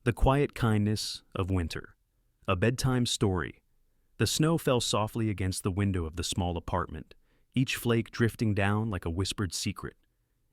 The quiet kindness of winter. A bedtime story. The snow fell softly against the window of the small apartment, each flake drifting down like a whispered secret.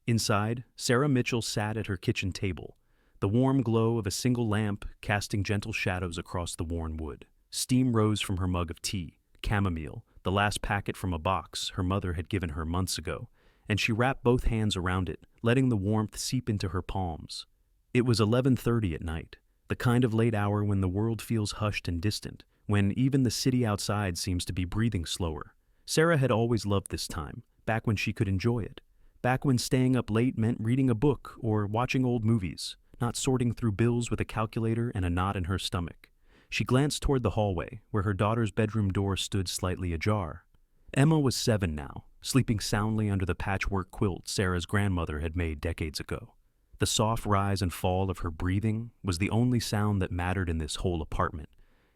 Inside, Sarah Mitchell sat at her kitchen table, the warm glow of a single lamp casting gentle shadows across the worn wood. Steam rose from her mug of tea, chamomile, the last packet from a box her mother had given her months ago, and she wrapped both hands around it, letting the warmth seep into her palms. It was 11:30 at night, the kind of late hour when the world feels hushed and distant, when even the city outside seems to be breathing slower. Sarah had always loved this time, back when she could enjoy it, back when staying up late meant reading a book or watching old movies, not sorting through bills with a calculator and a knot in her stomach. She glanced toward the hallway, where her daughter's bedroom door stood slightly ajar. Emma was 7 now, sleeping soundly under the patchwork quilt Sarah's grandmother had made decades ago. The soft rise and fall of her breathing was the only sound that mattered in this whole apartment,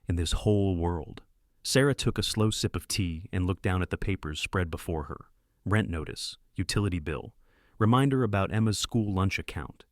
in this whole world. Sarah took a slow sip of tea and looked down at the papers spread before her. Rent notice, utility bill, reminder about Emma's school lunch account.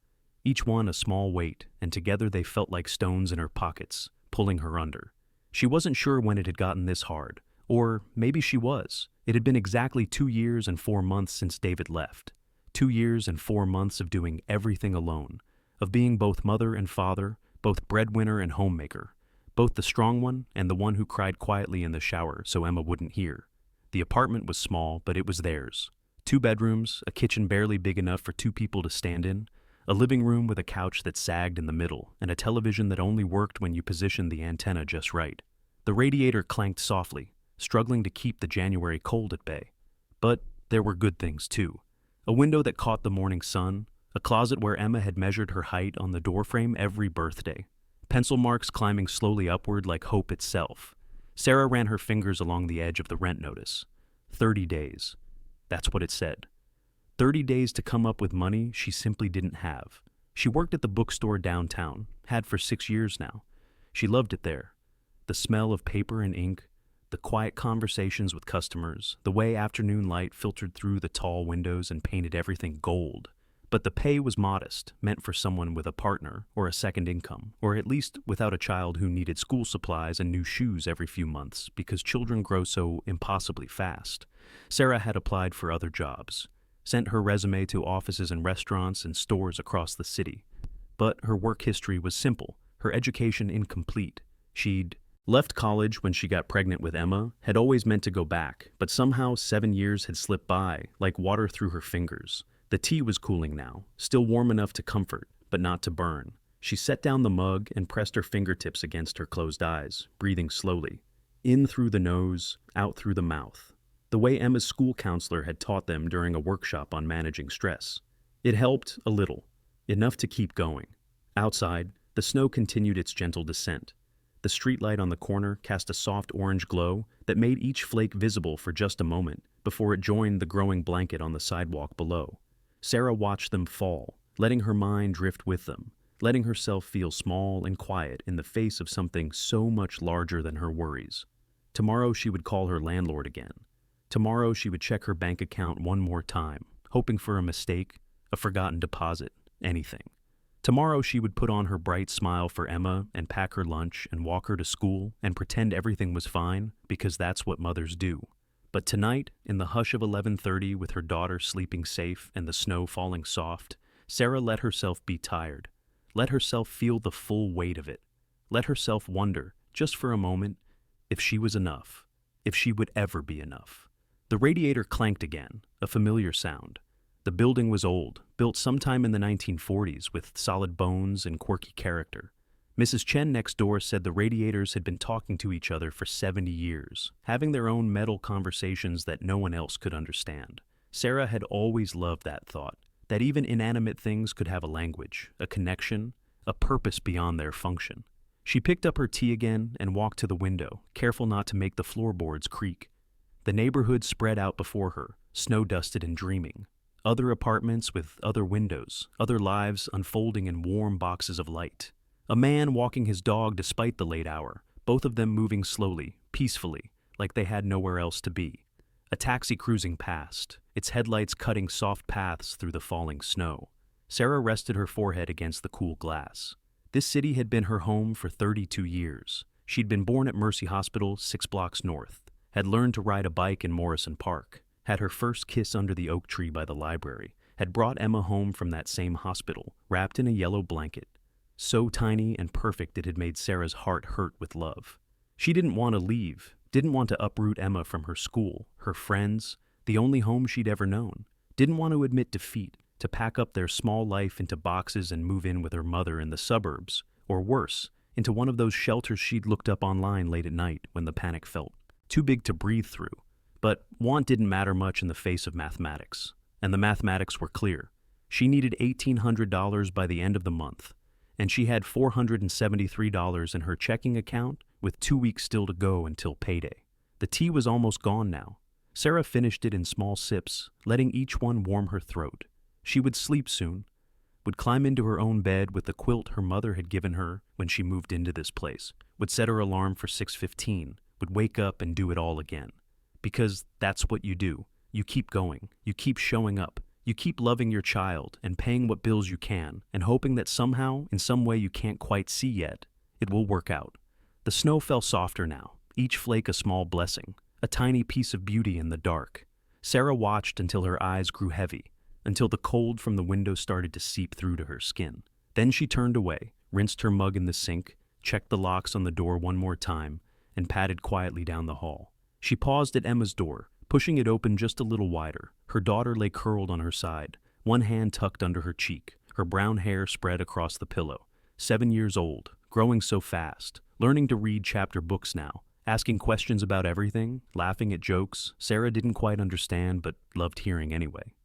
Each one a small weight, and together they felt like stones in her pockets, pulling her under. She wasn't sure when it had gotten this hard, or maybe she was. It had been exactly 2 years and 4 months since David left. 2 years and 4 months of doing everything alone, of being both mother and father, both breadwinner and homemaker, both the strong one and the one who cried quietly in the shower so Emma wouldn't hear. The apartment was small, but it was theirs. 2 bedrooms, a kitchen barely big enough for 2 people to stand in, a living room with a couch that sagged in the middle, and a television that only worked when you positioned the antenna just right. The radiator clanked softly, struggling to keep the January cold at bay. But there were good things too. A window that caught the morning sun, a closet where Emma had measured her height on the doorframe every birthday, pencil marks climbing slowly upward like hope itself. Sarah ran her fingers along the edge of the rent notice. 30 days. That's what it said. 30 days to come up with money she simply didn't have. She worked at the bookstore downtown, had for 6 years now. She loved it there. The smell of paper and ink, the quiet conversations with customers, the way afternoon light filtered through the tall windows and painted everything gold. But the pay was modest, meant for someone with a partner or a second income, or at least without a child who needed school supplies and new shoes every few months because children grow so impossibly fast. Sarah had applied for other jobs, sent her resume to offices and restaurants and stores across the city. But her work history was simple, her education incomplete. She'd left college when she got pregnant with Emma, had always meant to go back, but somehow 7 years had slipped by, like water through her fingers. The tea was cooling now, still warm enough to comfort, but not to burn. She set down the mug and pressed her fingertips against her closed eyes, breathing slowly. In through the nose, out through the mouth. The way Emma's school counselor had taught them during a workshop on managing stress. It helped a little, enough to keep going. Outside, the snow continued its gentle descent. The streetlight on the corner cast a soft orange glow that made each flake visible for just a moment before it joined the growing blanket on the sidewalk below. Sarah watched them fall, letting her mind drift with them, letting herself feel small and quiet in the face of something so much larger than her worries. Tomorrow she would call her landlord again. Tomorrow she would check her bank account one more time, hoping for a mistake, a forgotten deposit, anything. Tomorrow she would put on her bright smile for Emma and pack her lunch and walk her to school and pretend everything was fine because that's what mothers do. But tonight, in the hush of 11:30 with her daughter sleeping safe and the snow falling soft, Sarah let herself be tired. Let herself feel the full weight of it. Let herself wonder, just for a moment, if she was enough, if she would ever be enough. The radiator clanked again, a familiar sound. The building was old, built sometime in the 1940s with solid bones and quirky character. Mrs. Chen next door said the radiators had been talking to each other for 70 years, having their own metal conversations that no one else could understand. Sarah had always loved that thought, that even inanimate things could have a language, a connection, a purpose beyond their function. She picked up her tea again and walked to the window, careful not to make the floorboards creak. The neighborhood spread out before her, snow-dusted and dreaming. Other apartments with other windows, other lives unfolding in warm boxes of light. A man walking his dog despite the late hour, both of them moving slowly, peacefully, like they had nowhere else to be. A taxi cruising past, its headlights cutting soft paths through the falling snow. Sarah rested her forehead against the cool glass. This city had been her home for 32 years. She'd been born at Mercy Hospital, 6 blocks north, had learned to ride a bike in Morrison Park, had her first kiss under the oak tree by the library, had brought Emma home from that same hospital, wrapped in a yellow blanket. So tiny and perfect it had made Sarah's heart hurt with love. She didn't want to leave, didn't want to uproot Emma from her school, her friends, the only home she'd ever known, didn't want to admit defeat, to pack up their small life into boxes and move in with her mother in the suburbs, or worse, into one of those shelters she'd looked up online late at night when the panic felt too big to breathe through. But want didn't matter much in the face of mathematics, and the mathematics were clear. She needed $1,800 by the end of the month, and she had $473 in her checking account with 2 weeks still to go until payday. The tea was almost gone now. Sarah finished it in small sips, letting each one warm her throat. She would sleep soon, would climb into her own bed with the quilt her mother had given her when she moved into this place, would set her alarm for 6:15, would wake up and do it all again. Because that's what you do. You keep going, you keep showing up, you keep loving your child and paying what bills you can and hoping that somehow, in some way you can't quite see yet, it will work out. The snow fell softer now, each flake a small blessing, a tiny piece of beauty in the dark. Sarah watched until her eyes grew heavy, until the cold from the window started to seep through to her skin. Then she turned away, rinsed her mug in the sink, checked the locks on the door one more time, and padded quietly down the hall. She paused at Emma's door, pushing it open just a little wider. Her daughter lay curled on her side, one hand tucked under her cheek, her brown hair spread across the pillow. 7 years old, growing so fast, learning to read chapter books now, asking questions about everything, laughing at jokes Sarah didn't quite understand but loved hearing anyway.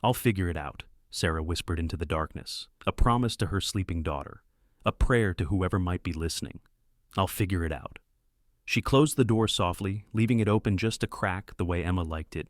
"I'll figure it out," Sarah whispered into the darkness, a promise to her sleeping daughter, a prayer to whoever might be listening. "I'll figure it out." She closed the door softly, leaving it open just a crack the way Emma liked it,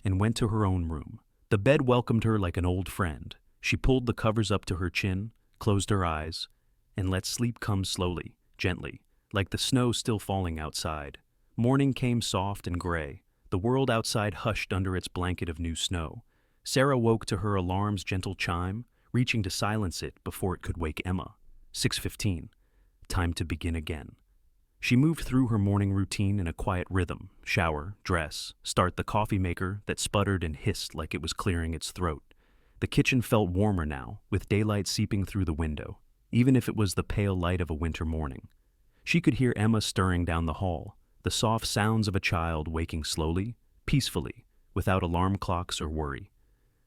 and went to her own room. The bed welcomed her like an old friend. She pulled the covers up to her chin, closed her eyes, and let sleep come slowly, gently, like the snow still falling outside. Morning came soft and gray. The world outside hushed under its blanket of new snow. Sarah woke to her alarm's gentle chime, reaching to silence it before it could wake Emma. 6:15. Time to begin again. She moved through her morning routine in a quiet rhythm: shower, dress, start the coffee maker that sputtered and hissed like it was clearing its throat. The kitchen felt warmer now, with daylight seeping through the window, even if it was the pale light of a winter morning. She could hear Emma stirring down the hall, the soft sounds of a child waking slowly, peacefully, without alarm clocks or worry.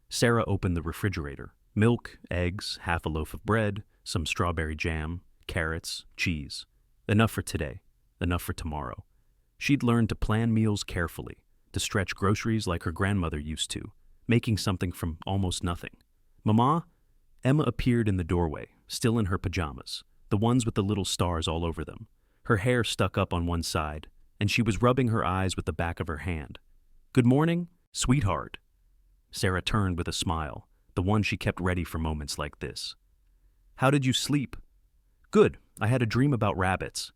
Sarah opened the refrigerator. Milk, eggs, half a loaf of bread, some strawberry jam, carrots, cheese. Enough for today, enough for tomorrow. She'd learned to plan meals carefully, to stretch groceries like her grandmother used to, making something from almost nothing. "Mama?" Emma appeared in the doorway, still in her pajamas, the ones with the little stars all over them. Her hair stuck up on one side, and she was rubbing her eyes with the back of her hand. "Good morning, sweetheart." Sarah turned with a smile, the one she kept ready for moments like this. "How did you sleep?" "Good. I had a dream about rabbits."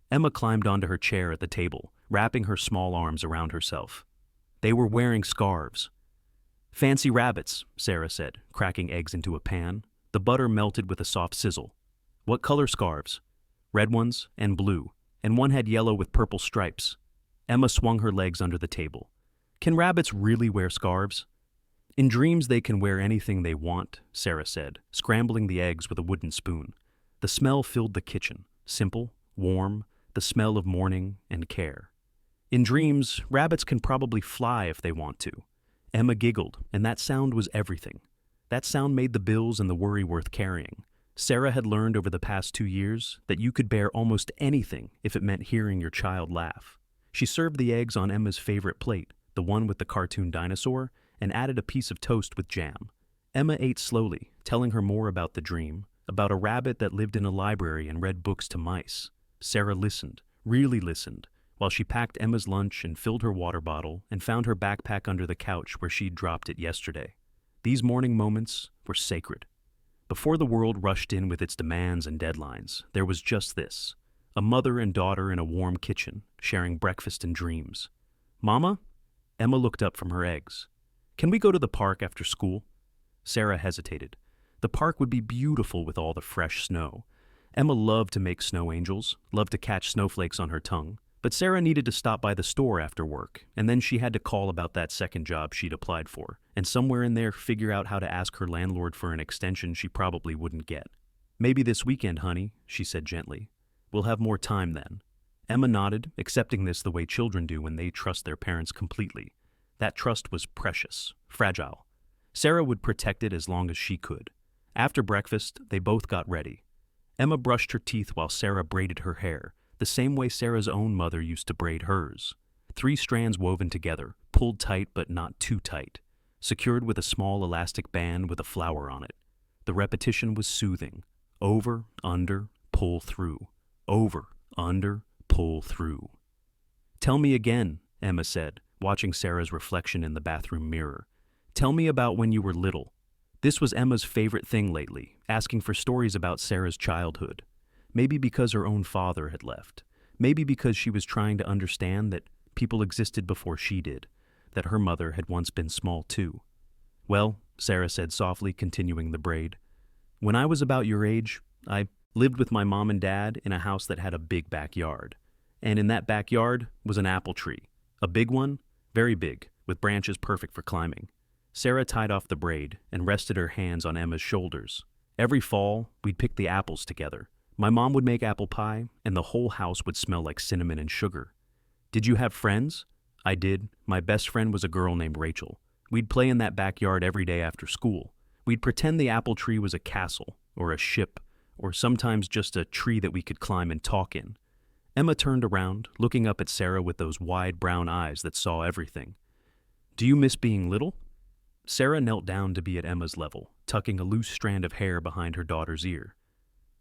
Emma climbed onto her chair at the table, wrapping her small arms around herself. They were wearing scarves. "Fancy rabbits," Sarah said, cracking eggs into a pan. The butter melted with a soft sizzle. "What color scarves?" "Red ones and blue, and one had yellow with purple stripes." Emma swung her legs under the table. "Can rabbits really wear scarves?" "In dreams they can wear anything they want," Sarah said, scrambling the eggs with a wooden spoon. The smell filled the kitchen, simple, warm, the smell of morning and care. "In dreams, rabbits can probably fly if they want to." Emma giggled, and that sound was everything. That sound made the bills and the worry worth carrying. Sarah had learned over the past 2 years that you could bear almost anything if it meant hearing your child laugh. She served the eggs on Emma's favorite plate, the one with the cartoon dinosaur, and added a piece of toast with jam. Emma ate slowly, telling her more about the dream, about a rabbit that lived in a library and read books to mice. Sarah listened, really listened, while she packed Emma's lunch and filled her water bottle and found her backpack under the couch where she'd dropped it yesterday. These morning moments were sacred. Before the world rushed in with its demands and deadlines, there was just this: a mother and daughter in a warm kitchen, sharing breakfast and dreams. "Mama?" Emma looked up from her eggs. "Can we go to the park after school?" Sarah hesitated. The park would be beautiful with all the fresh snow, Emma loved to make snow angels, loved to catch snowflakes on her tongue. But Sarah needed to stop by the store after work, and then she had to call about that second job she'd applied for, and somewhere in there figure out how to ask her landlord for an extension she probably wouldn't get. "Maybe this weekend, honey," she said gently. "We'll have more time then." Emma nodded, accepting this the way children do when they trust their parents completely. That trust was precious, fragile. Sarah would protect it as long as she could. After breakfast, they both got ready. Emma brushed her teeth while Sarah braided her hair, the same way Sarah's own mother used to braid hers. 3 strands woven together, pulled tight but not too tight, secured with a small elastic band with a flower on it. The repetition was soothing. Over, under, pull through. Over, under, pull through. "Tell me again," Emma said, watching Sarah's reflection in the bathroom mirror. "Tell me about when you were little." This was Emma's favorite thing lately, asking for stories about Sarah's childhood. Maybe because her own father had left. Maybe because she was trying to understand that people existed before she did, that her mother had once been small too. "Well," Sarah said softly, continuing the braid, "when I was about your age, I lived with my mom and dad in a house that had a big backyard. And in that backyard was an apple tree. A big one, very big, with branches perfect for climbing." Sarah tied off the braid and rested her hands on Emma's shoulders. "Every fall, we'd pick the apples together. My mom would make apple pie, and the whole house would smell like cinnamon and sugar." "Did you have friends?" "I did. My best friend was a girl named Rachel. We'd play in that backyard every day after school. We'd pretend the apple tree was a castle, or a ship, or sometimes just a tree that we could climb and talk in." Emma turned around, looking up at Sarah with those wide brown eyes that saw everything. "Do you miss being little?" Sarah knelt down to be at Emma's level, tucking a loose strand of hair behind her daughter's ear.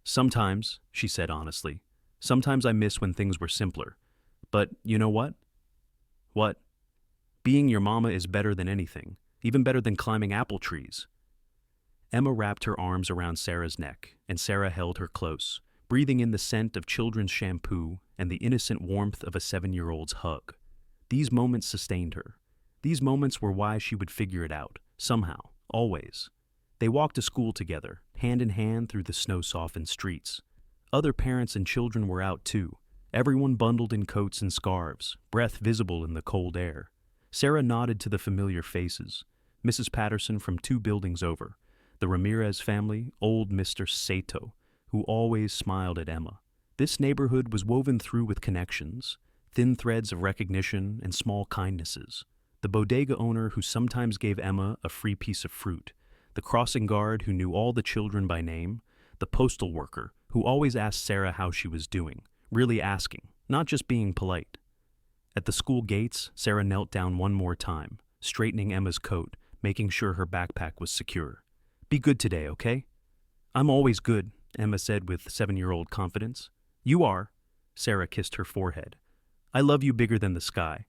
"Sometimes," she said honestly. "Sometimes I miss when things were simpler. But you know what?" "What?" "Being your mama is better than anything, even better than climbing apple trees." Emma wrapped her arms around Sarah's neck, and Sarah held her close, breathing in the scent of children's shampoo and the innocent warmth of a 7-year-old's hug. These moments sustained her. These moments were why she would figure it out, somehow, always. They walked to school together, hand in hand through the snow-softened streets. Other parents and children were out too, everyone bundled in coats and scarves, breath visible in the cold air. Sarah nodded to the familiar faces. Mrs. Patterson from 2 buildings over, the Ramirez family, old Mr. Sato, who always smiled at Emma. This neighborhood was woven through with connections, thin threads of recognition and small kindnesses. The bodega owner who sometimes gave Emma a free piece of fruit, the crossing guard who knew all the children by name, the postal worker who always asked Sarah how she was doing, really asking, not just being polite. At the school gates, Sarah knelt down one more time, straightening Emma's coat, making sure her backpack was secure. "Be good today, okay?" "I'm always good," Emma said with 7-year-old confidence. "You are." Sarah kissed her forehead. "I love you bigger than the sky."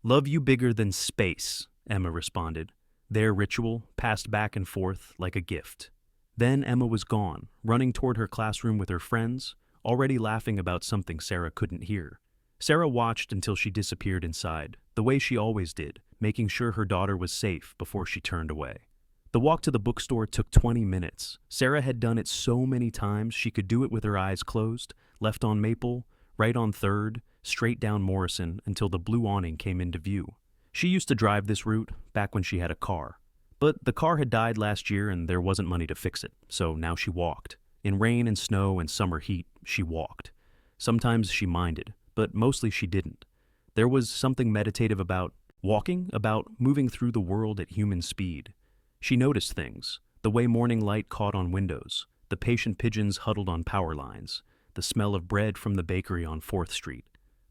"Love you bigger than space," Emma responded. Their ritual passed back and forth like a gift. Then Emma was gone, running toward her classroom with her friends, already laughing about something Sarah couldn't hear. Sarah watched until she disappeared inside, the way she always did, making sure her daughter was safe before she turned away. The walk to the bookstore took 20 minutes. Sarah had done it so many times she could do it with her eyes closed, left on Maple, right on 3rd, straight down Morrison until the blue awning came into view. She used to drive this route back when she had a car. But the car had died last year and there wasn't money to fix it, so now she walked. In rain and snow and summer heat, she walked. Sometimes she minded, but mostly she didn't. There was something meditative about walking, about moving through the world at human speed. She noticed things, the way morning light caught on windows, the patient pigeons huddled on power lines, the smell of bread from the bakery on 4th Street.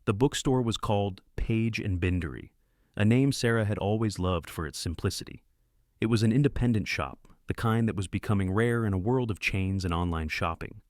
The bookstore was called Page and Bindery, a name Sarah had always loved for its simplicity. It was an independent shop, the kind that was becoming rare in a world of chains and online shopping.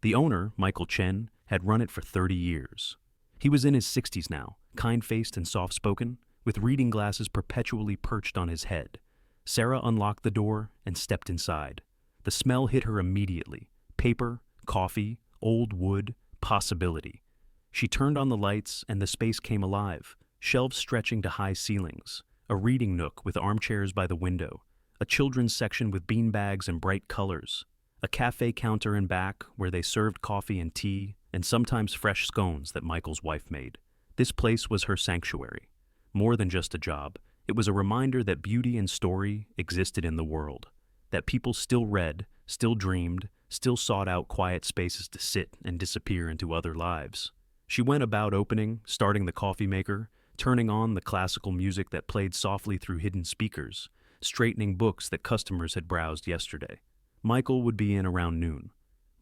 The owner, Michael Chen, had run it for 30 years. He was in his 60s now, kind-faced and soft-spoken, with reading glasses perpetually perched on his head. Sarah unlocked the door and stepped inside. The smell hit her immediately. Paper, coffee, old wood, possibility. She turned on the lights and the space came alive, shelves stretching to high ceilings, a reading nook with armchairs by the window, a children's section with beanbags and bright colors, A cafe counter in back where they served coffee and tea and sometimes fresh scones that Michael's wife made. This place was her sanctuary. More than just a job, it was a reminder that beauty and story existed in the world, that people still read, still dreamed, still sought out quiet spaces to sit and disappear into other lives. She went about opening, starting the coffee maker, turning on the classical music that played softly through hidden speakers, straightening books that customers had browsed yesterday. Michael would be in around noon.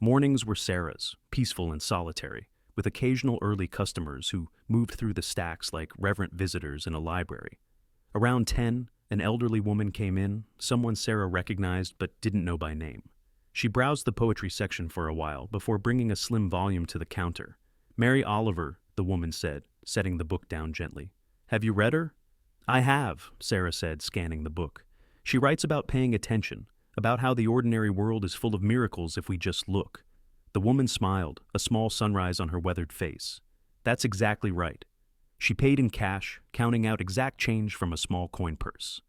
Mornings were Sarah's, peaceful and solitary, with occasional early customers who moved through the stacks like reverent visitors in a library. Around 10, an elderly woman came in, someone Sarah recognized but didn't know by name. She browsed the poetry section for a while before bringing a slim volume to the counter. "Mary Oliver," the woman said, setting the book down gently. "Have you read her?" "I have," Sarah said, scanning the book. "She writes about paying attention, about how the ordinary world is full of miracles if we just look." The woman smiled, a small sunrise on her weathered face. "That's exactly right." She paid in cash, counting out exact change from a small coin purse.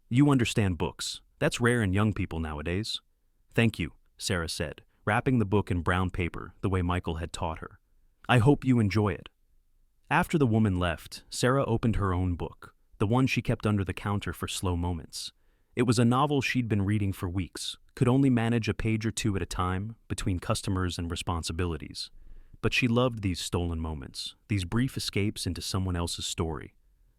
"You understand books. That's rare in young people nowadays." "Thank you," Sarah said, wrapping the book in brown paper the way Michael had taught her. "I hope you enjoy it." After the woman left, Sarah opened her own book, the one she kept under the counter for slow moments. It was a novel she'd been reading for weeks, could only manage a page or two at a time between customers and responsibilities. But she loved these stolen moments, these brief escapes into someone else's story.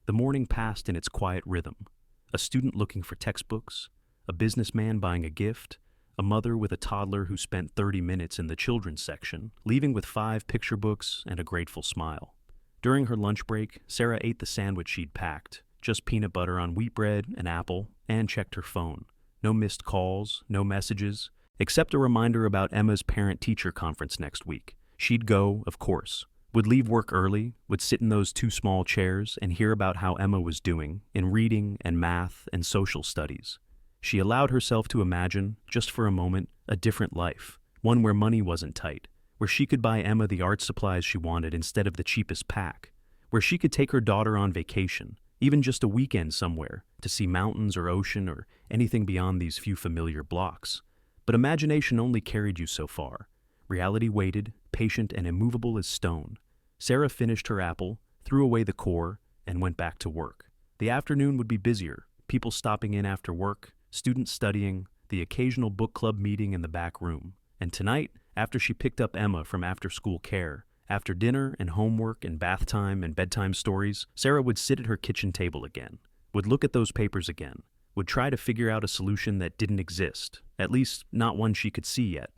The morning passed in its quiet rhythm. A student looking for textbooks, a businessman buying a gift, a mother with a toddler who spent 30 minutes in the children's section, leaving with 5 picture books and a grateful smile. During her lunch break, Sarah ate the sandwich she'd packed, just peanut butter on wheat bread, an apple, and checked her phone. No missed calls, no messages, except a reminder about Emma's parent-teacher conference next week. She'd go, of course, would leave work early, would sit in those 2 small chairs and hear about how Emma was doing in reading and math and social studies. She allowed herself to imagine, just for a moment, a different life, one where money wasn't tight, where she could buy Emma the art supplies she wanted instead of the cheapest pack, where she could take her daughter on vacation, even just a weekend somewhere, to see mountains or ocean or anything beyond these few familiar blocks. But imagination only carried you so far. Reality waited, patient and immovable as stone. Sarah finished her apple, threw away the core, and went back to work. The afternoon would be busier, people stopping in after work, students studying, the occasional book club meeting in the back room. And tonight, after she picked up Emma from after-school care, after dinner and homework and bath time and bedtime stories, Sarah would sit at her kitchen table again, would look at those papers again, would try to figure out a solution that didn't exist, at least not one she could see yet.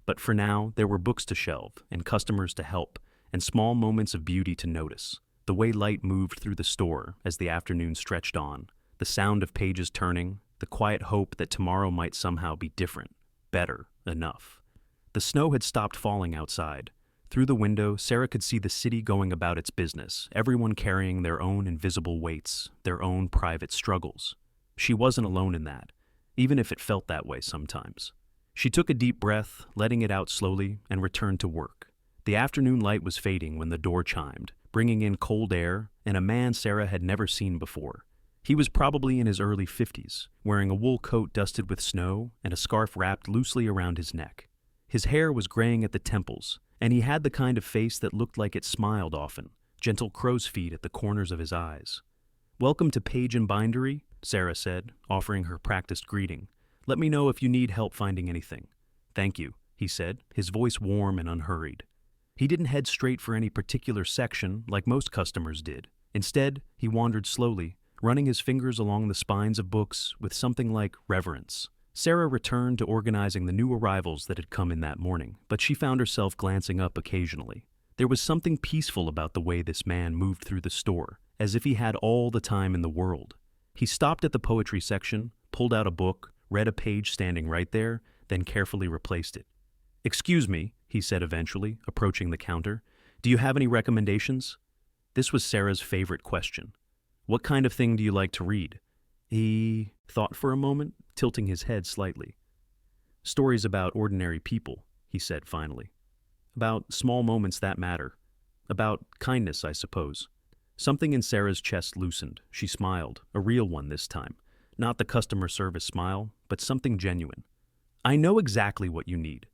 But for now, there were books to shelve, and customers to help, and small moments of beauty to notice. The way light moved through the store as the afternoon stretched on, the sound of pages turning, the quiet hope that tomorrow might somehow be different, better, enough. The snow had stopped falling outside. Through the window, Sarah could see the city going about its business, everyone carrying their own invisible weights, their own private struggles. She wasn't alone in that, even if it felt that way sometimes. She took a deep breath, letting it out slowly, and returned to work. The afternoon light was fading when the door chimed, bringing in cold air and a man Sarah had never seen before. He was probably in his early 50s, wearing a wool coat dusted with snow and a scarf wrapped loosely around his neck. His hair was graying at the temples, and he had the kind of face that looked like it smiled often, gentle crow's feet at the corners of his eyes. "Welcome to Page and Bindery," Sarah said, offering her practiced greeting. "Let me know if you need help finding anything." "Thank you," he said, his voice warm and unhurried. He didn't head straight for any particular section like most customers did. Instead, he wandered slowly, running his fingers along the spines of books with something like reverence. Sarah returned to organizing the new arrivals that had come in that morning, but she found herself glancing up occasionally. There was something peaceful about the way this man moved through the store, as if he had all the time in the world. He stopped at the poetry section, pulled out a book, read a page standing right there, then carefully replaced it. "Excuse me," he said eventually, approaching the counter. "Do you have any recommendations?" This was Sarah's favorite question. "What kind of thing do you like to read?" He thought for a moment, tilting his head slightly. "Stories about ordinary people," he said finally. "About small moments that matter. About kindness, I suppose." Something in Sarah's chest loosened. She smiled, a real one this time. Not the customer service smile, but something genuine. I know exactly what you need.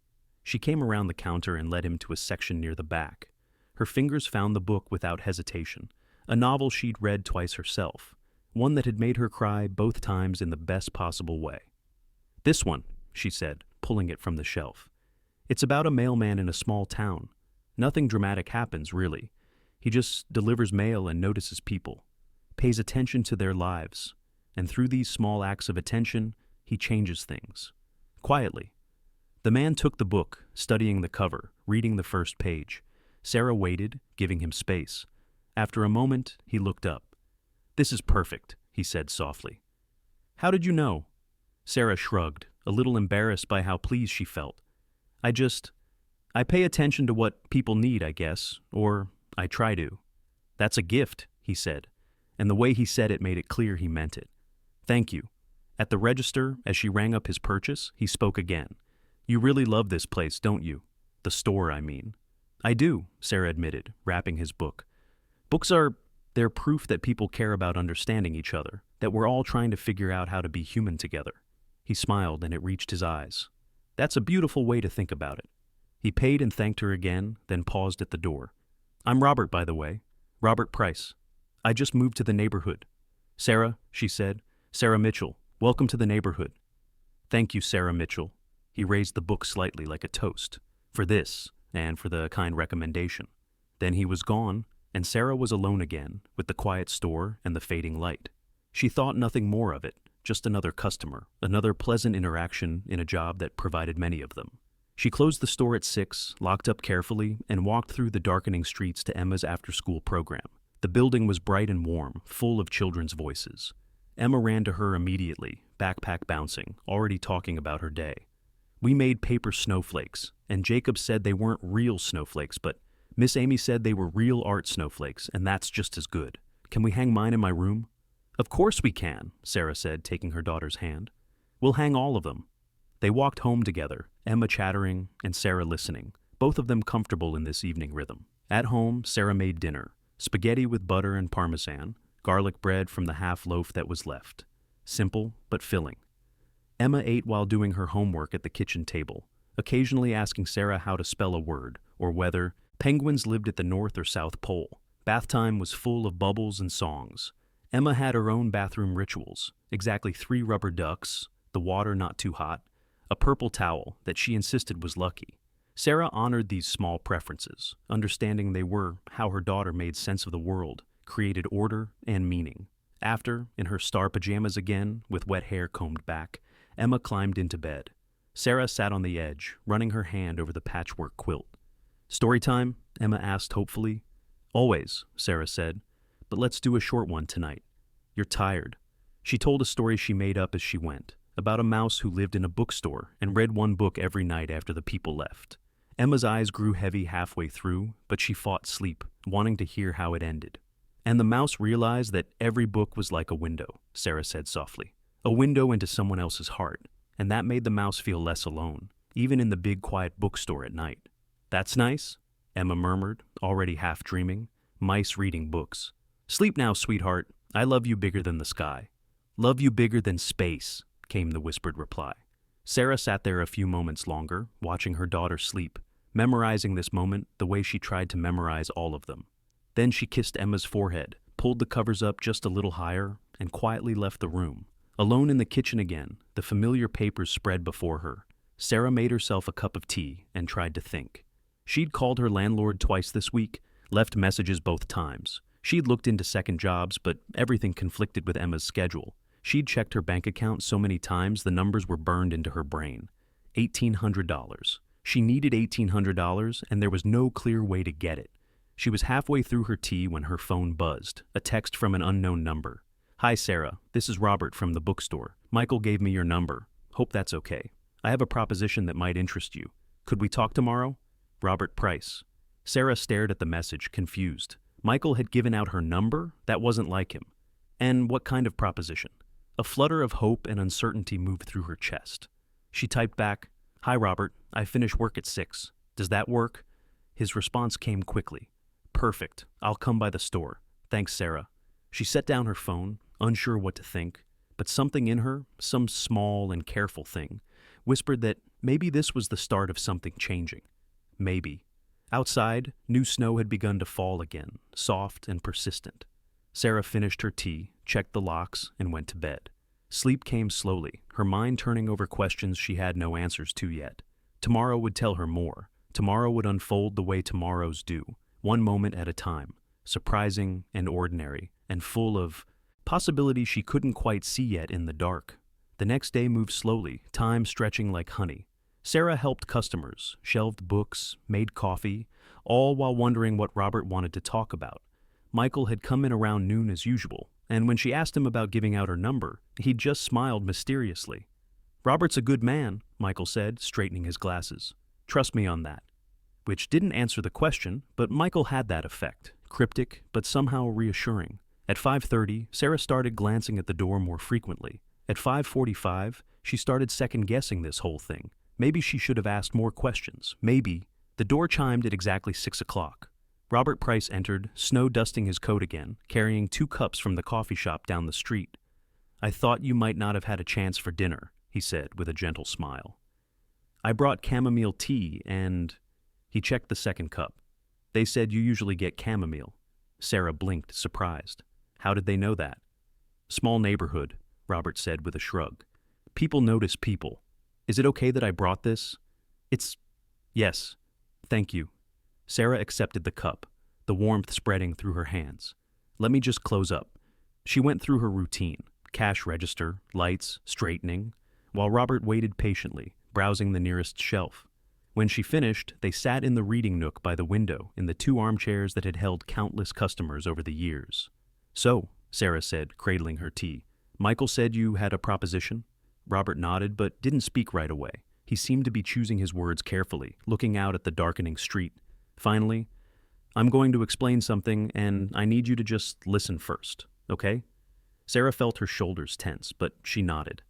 She came around the counter and led him to a section near the back. Her fingers found the book without hesitation, a novel she'd read twice herself, one that had made her cry both times in the best possible way. This one, she said, pulling it from the shelf. It's about a mailman in a small town. Nothing dramatic happens, really. He just delivers mail and notices people, pays attention to their lives, and through these small acts of attention, he changes things. Quietly. The man took the book, studying the cover, reading the first page. Sarah waited, giving him space. After a moment, he looked up. "This is perfect," he said softly. "How did you know?" Sarah shrugged, a little embarrassed by how pleased she felt. I pay attention to what people need, I guess, or I try to." "That's a gift," he said, and the way he said it made it clear he meant it. "Thank you." At the register, as she rang up his purchase, he spoke again. "You really love this place, don't you? The store, I mean." "I do," Sarah admitted, wrapping his book. They're proof that people care about understanding each other, that we're all trying to figure out how to be human together." He smiled and it reached his eyes. "That's a beautiful way to think about it." He paid and thanked her again, then paused at the door. "I'm Robert, by the way. Robert Price. I just moved to the neighborhood." "Sarah," she said. "Sarah Mitchell. Welcome to the neighborhood." "Thank you, Sarah Mitchell." He raised the book slightly like a toast, for this, and for the kind recommendation. Then he was gone, and Sarah was alone again, with the quiet store and the fading light. She thought nothing more of it, just another customer, another pleasant interaction in a job that provided many of them. She closed the store at 6, locked up carefully, and walked through the darkening streets to Emma's after-school program. The building was bright and warm, full of children's voices. Emma ran to her immediately, backpack bouncing, already talking about her day. "We made paper snowflakes, and Jacob said they weren't real snowflakes, but Miss Amy said they were real art snowflakes, and that's just as good. Can we hang mine in my room?" "Of course we can," Sarah said, taking her daughter's hand. "We'll hang all of them." They walked home together, Emma chattering and Sarah listening, both of them comfortable in this evening rhythm. At home, Sarah made dinner, spaghetti with butter and parmesan, garlic bread from the half loaf that was left. Simple, but filling. Emma ate while doing her homework at the kitchen table, occasionally asking Sarah how to spell a word, or whether penguins lived at the North or South Pole. Bath time was full of bubbles and songs. Emma had her own bathroom rituals, exactly 3 rubber ducks, the water not too hot, a purple towel that she insisted was lucky. Sarah honored these small preferences, understanding they were how her daughter made sense of the world, created order and meaning. After, in her star pajamas again, with wet hair combed back, Emma climbed into bed. Sarah sat on the edge, running her hand over the patchwork quilt. "Story time?" Emma asked hopefully. "Always," Sarah said, "but let's do a short one tonight. You're tired." She told a story she made up as she went, about a mouse who lived in a bookstore and read one book every night after the people left. Emma's eyes grew heavy halfway through, but she fought sleep, wanting to hear how it ended. "And the mouse realized that every book was like a window," Sarah said softly. "A window into someone else's heart, and that made the mouse feel less alone, even in the big quiet bookstore at night." "That's nice," Emma murmured, already half dreaming. Mice reading books. "Sleep now, sweetheart. I love you bigger than the sky." "Love you bigger than space," came the whispered reply. Sarah sat there a few moments longer, watching her daughter sleep, memorizing this moment the way she tried to memorize all of them. Then she kissed Emma's forehead, pulled the covers up just a little higher, and quietly left the room. Alone in the kitchen again, the familiar papers spread before her. Sarah made herself a cup of tea and tried to think. She'd called her landlord twice this week, left messages both times. She'd looked into second jobs, but everything conflicted with Emma's schedule. She'd checked her bank account so many times the numbers were burned into her brain. $1,800. She needed $1,800, and there was no clear way to get it. She was halfway through her tea when her phone buzzed, a text from an unknown number. "Hi, Sarah. This is Robert from the bookstore. Michael gave me your number. Hope that's okay. I have a proposition that might interest you. Could we talk tomorrow? Robert Price." Sarah stared at the message, confused. Michael had given out her number? That wasn't like him. And what kind of proposition? A flutter of hope and uncertainty moved through her chest. She typed back, "Hi, Robert. I finish work at 6. Does that work?" His response came quickly. "Perfect. I'll come by the store. Thanks, Sarah." She set down her phone, unsure what to think, but something in her, some small and careful thing, whispered that maybe this was the start of something changing. Maybe. Outside, new snow had begun to fall again, soft and persistent. Sarah finished her tea, checked the locks, and went to bed. Sleep came slowly, her mind turning over questions she had no answers to yet. Tomorrow would tell her more. Tomorrow would unfold the way tomorrows do, one moment at a time, surprising and ordinary, and full of possibilities she couldn't quite see yet in the dark. The next day moved slowly, time stretching like honey. Sarah helped customers, shelved books, made coffee, all while wondering what Robert wanted to talk about. Michael had come in around noon as usual, and when she asked him about giving out her number, he just smiled mysteriously. "Robert's a good man," Michael said, straightening his glasses. "Trust me on that." Which didn't answer the question, but Michael had that effect, cryptic but somehow reassuring. At 5:30, Sarah started glancing at the door more frequently. At 5:45, she started second-guessing this whole thing. Maybe she should have asked more questions. Maybe. The door chimed at exactly 6 o'clock. Robert Price entered, snow-dusting his coat again, carrying 2 cups from the coffee shop down the street. "I thought you might not have had a chance for dinner," he said with a gentle smile. "I brought chamomile tea and—" He checked the second cup. "They said you usually get chamomile." Sarah blinked, surprised. How did they know that? "Small neighborhood," Robert said with a shrug. "People notice people. Is it okay that I brought this?" Yes. Thank you." Sarah accepted the cup, the warmth spreading through her hands. "Let me just close up." She went through her routine, cash register, lights, straightening, while Robert waited patiently, browsing the nearest shelf. When she finished, they sat in the reading nook by the window in the 2 armchairs that had held countless customers over the years. "So," Sarah said, cradling her tea, "Michael said you had a proposition?" Robert nodded, but didn't speak right away. He seemed to be choosing his words carefully, looking out at the darkening street. Finally, "I'm going to explain something, and I need you to just listen first, okay?" Sarah felt her shoulders tense, but she nodded.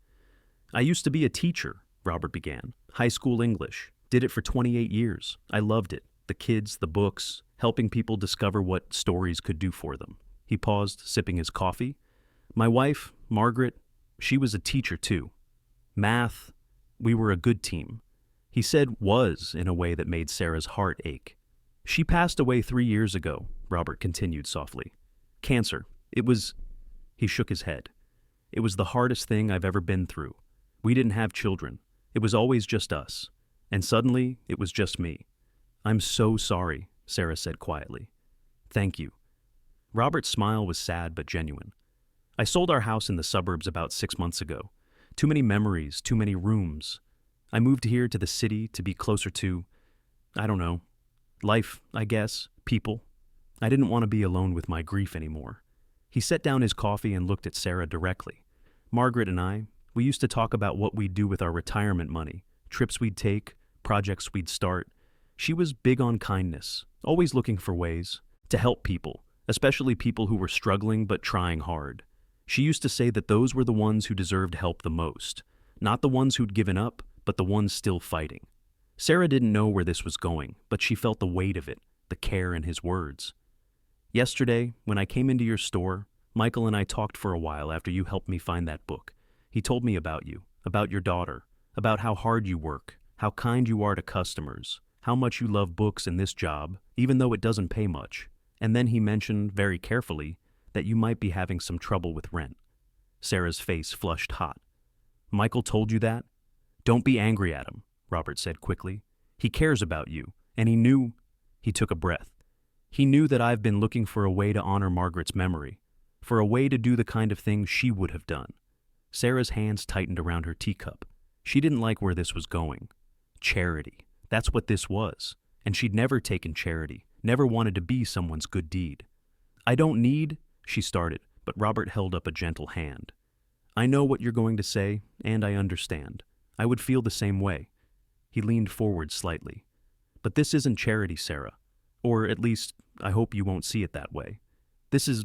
"I used to be a teacher," Robert began. "High school English. Did it for 28 years. I loved it. The kids, the books, helping people discover what stories could do for them." He paused, sipping his coffee. "My wife, Margaret, she was a teacher too. Math, we were a good team." He said "was" in a way that made Sarah's heart ache. "She passed away 3 years ago," Robert continued softly. "Cancer. It was—" He shook his head. "It was the hardest thing I've ever been through. We didn't have children. It was always just us. And suddenly, it was just me." "I'm so sorry," Sarah said quietly. "Thank you." Robert's smile was sad but genuine. "I sold our house in the suburbs about 6 months ago. Too many memories, too many rooms. I moved here to the city to be closer to, I don't know, life, I guess, people. I didn't want to be alone with my grief anymore." He set down his coffee and looked at Sarah directly. "Margaret and I, we used to talk about what we'd do with our retirement money, trips we'd take, projects we'd start. She was big on kindness, always looking for ways to help people, especially people who were struggling but trying hard. She used to say that those were the ones who deserved help the most, not the ones who'd given up, but the ones still fighting." Sarah didn't know where this was going, but she felt the weight of it, the care in his words. "Yesterday, when I came into your store, Michael and I talked for a while after you helped me find that book. He told me about you, about your daughter, about how hard you work, how kind you are to customers, how much you love books and this job, even though it doesn't pay much. And then he mentioned, very carefully, that you might be having some trouble with rent." Sarah's face flushed hot. "Michael told you that?" "Don't be angry at him," Robert said quickly. "He cares about you, and he knew—" He took a breath. "He knew that I've been looking for a way to honor Margaret's memory, for a way to do the kind of thing she would have done." Sarah's hands tightened around her teacup. She didn't like where this was going. Charity. That's what this was. And she'd never taken charity, never wanted to be someone's good deed. "I don't need—" she started, but Robert held up a gentle hand. "I know what you're going to say, and I understand. I would feel the same way." He leaned forward slightly. "But this isn't charity, Sarah. Or at least, I hope you won't see it that way. This is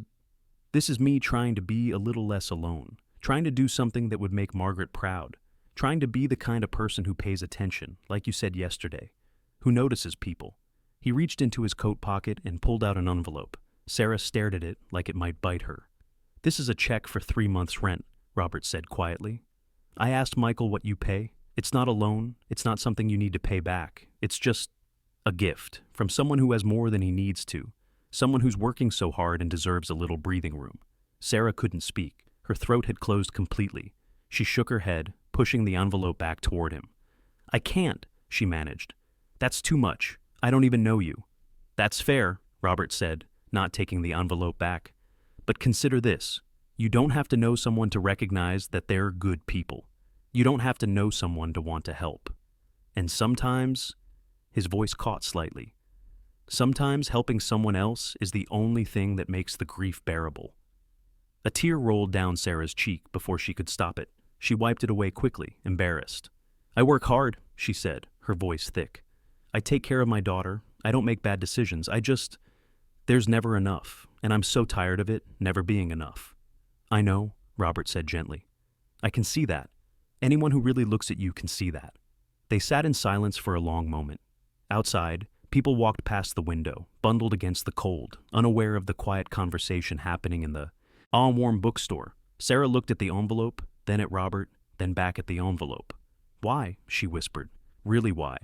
me trying to be a little less alone, trying to do something that would make Margaret proud, trying to be the kind of person who pays attention, like you said yesterday, who notices people." He reached into his coat pocket and pulled out an envelope. Sarah stared at it like it might bite her. "This is a check for 3 months' rent," Robert said quietly. "I asked Michael what you pay. It's not a loan, it's not something you need to pay back. It's just a gift from someone who has more than he needs to, someone who's working so hard and deserves a little breathing room. Sarah couldn't speak. Her throat had closed completely. She shook her head, pushing the envelope back toward him. I can't, she managed. That's too much. I don't even know you. That's fair, Robert said, not taking the envelope back. But consider this. You don't have to know someone to recognize that they're good people. You don't have to know someone to want to help. And sometimes, his voice caught slightly. Sometimes helping someone else is the only thing that makes the grief bearable. A tear rolled down Sarah's cheek before she could stop it. She wiped it away quickly, embarrassed. I work hard, she said, her voice thick. I take care of my daughter. I don't make bad decisions. There's never enough, and I'm so tired of it never being enough. I know, Robert said gently. I can see that. Anyone who really looks at you can see that. They sat in silence for a long moment. Outside, people walked past the window, bundled against the cold, unaware of the quiet conversation happening in the all-warm bookstore. Sarah looked at the envelope, then at Robert, then back at the envelope. Why? She whispered. Really why?